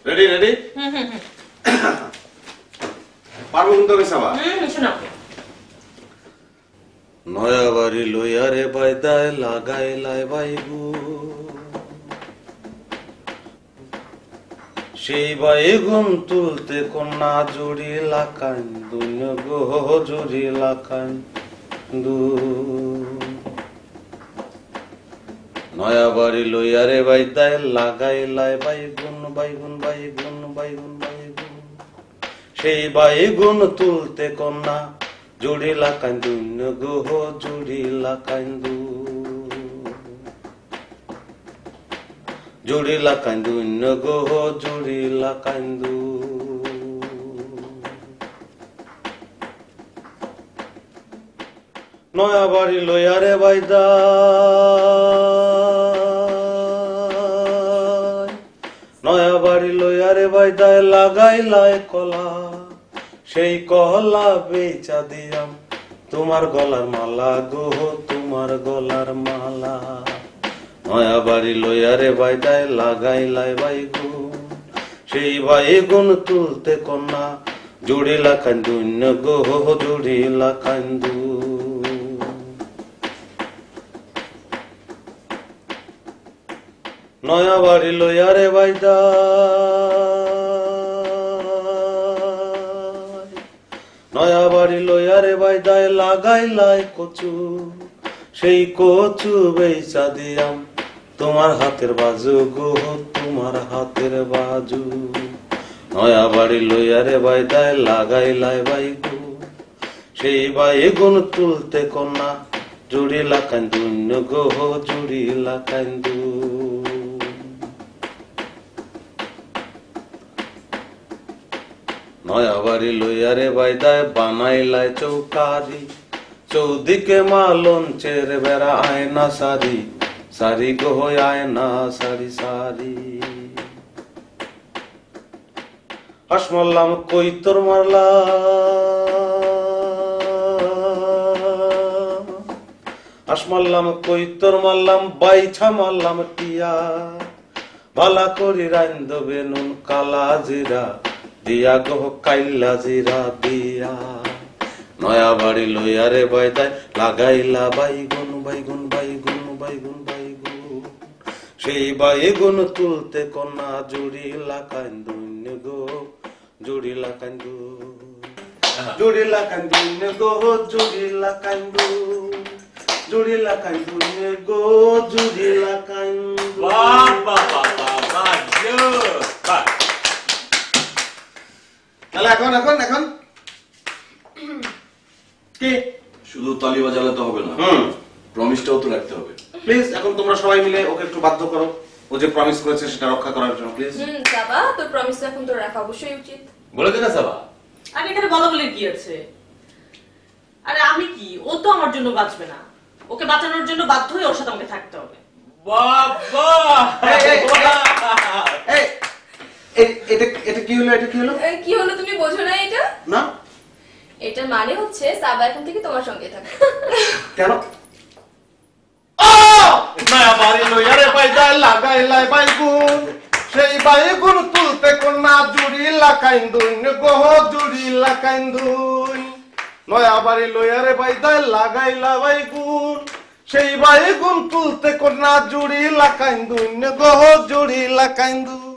Ready ready পারবো কিন্তু আমি সাবা শোনো নয়া বাড়ি লইয়ারে বাইদায় লাগাইলাই বাইগু সেই বাইগুন তুলতে কন্যা জুড়িলা কান্দুন গো জুড়িলা কান্দু নয়া বাড়ি লইয়ারে বাইদায় লাগাইলাই বাইগুন বাইগুন বাইগুন বাইগুন বাইগুন সেই বাইগুন তুলতে কন্যা জুড়িলা কান্দুন গো জুড়িলা কান্দু জুড়িলা কান্দুন গো জুড়িলা কান্দু নয়া বাড়ি লইয়ারে বাইদা নয়া বাড়ি লইয়ারে বাইদায় লাগাইলাই কলা সেই কলা বেচা দিয়াম তোমার গলার মালা গো তোমার গলার মালা নয়া বাড়ি লইয়ারে বাইদায় লাগাইলাই বাইগুন সেই বাইগুন তুলতে কন্যা জুড়িলা কান্দুন গো জুড়িলা কান্দু নয়া বাড়ি লইয়ারে বাইদা নয়া বাড়ি লইয়ারে বাইদায় লাগাইলাই কচু সেই কচু বেচা দিয়াম তোমার হাতের বাজু গো তোমার হাতের বাজু নয়া বাড়ি লইয়ারে বাইদায় লাগাইলাই বাইগু সেই বাইগুন তুলতে কন্যা জুড়িলা কান্দুন গো জুড়িলা কান্দু নয়া বাড়ি লইয়ারে বাইদায় বানাইলাই চৌকারি চৌদিকে মালন চের বেড়া আয়না সারি সারি গো আয়না সারি সারি হাস মারলাম কই তোর মারলা হাস মারলাম কই তোর মারলাম বাইছা মারলাম টিয়া ভালা করি রাইন্দ বেনুন কালা জিরা দিয়া গো কাইলা জিরা দিয়া নয়া বাড়ি লইয়ারে বাইদায় লাগাইলা বাইগুন বাইগুন বাইগুন বাইগুন বাইগুন সেই বাইগুন তুলতে কন্যা জুড়িলা কান্দুন গো জুড়িলা কান্দু জুড়িলা কান্দুন গো জুড়িলা কান্দু জুড়িলা কান্দুন গো জুড়িলা কান্দু বাহ বাহ বাহ বাহ বাহ তাহলে এখন এখন এখন কি শুধু তালি বাজালে তো হবে না, প্রমিসটাও তো রাখতে হবে। প্লিজ এখন তোমরা সবাই মিলে ওকে একটু বাধ্য করো, ও যে প্রমিস করেছে সেটা রক্ষা করার জন্য প্লিজ। বাবা তোর প্রমিস এখন তোর রাখা অবশ্যই উচিত। বলে দিনা সাবা। আরে এখানে বলা বলে কি আছে? আরে আমি কি, ও তো আমার জন্য বাঁচবে না, ওকে বাঁচানোর জন্য বাধ্য হয়ে ওর সাথে আমাকে থাকতে হবে। বাবা এই এটা এটা কি হলো? এটা কি হলো? কি হলো তুমি বোঝো না এটা? না এটার মানে হচ্ছে সাবা এখন থেকে তোমার সঙ্গে থাকবে। কেন? নয়া বাড়ি লইয়ারে বাইদায় লাগাইলাই বাইগুন সেই বাইগুন তুলতে কন্যা জুড়িলা কান্দুন গো জুড়িলা কান্দুন নয়া বাড়ি লইয়ারে বাইদায় লাগাইলা বাইগুন সেই বাইগুন তুলতে কন্যা জুড়িলা কান্দুন গো জুড়িলা কান্দুন।